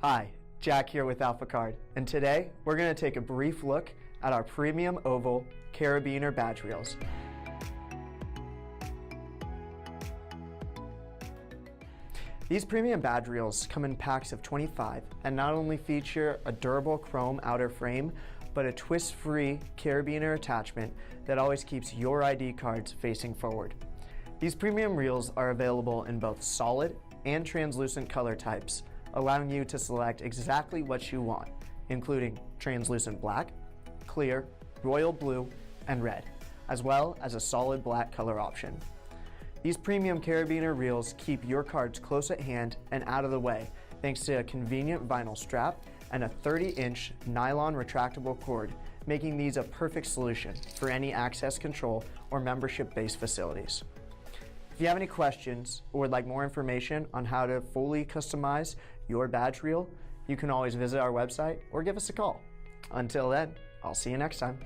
Hi, Jack here with AlphaCard, and today we're going to take a brief look at our premium oval Carabiner badge reels. These premium badge reels come in packs of 25 and not only feature a durable chrome outer frame, but a twist-free Carabiner attachment that always keeps your ID cards facing forward. These premium reels are available in both solid and translucent color types, allowing you to select exactly what you want, including translucent black, clear, royal blue, and red, as well as a solid black color option. These premium Carabiner reels keep your cards close at hand and out of the way thanks to a convenient vinyl strap and a 30-inch nylon retractable cord, making these a perfect solution for any access control or membership-based facilities. If you have any questions or would like more information on how to fully customize your badge reel, you can always visit our website or give us a call. Until then, I'll see you next time.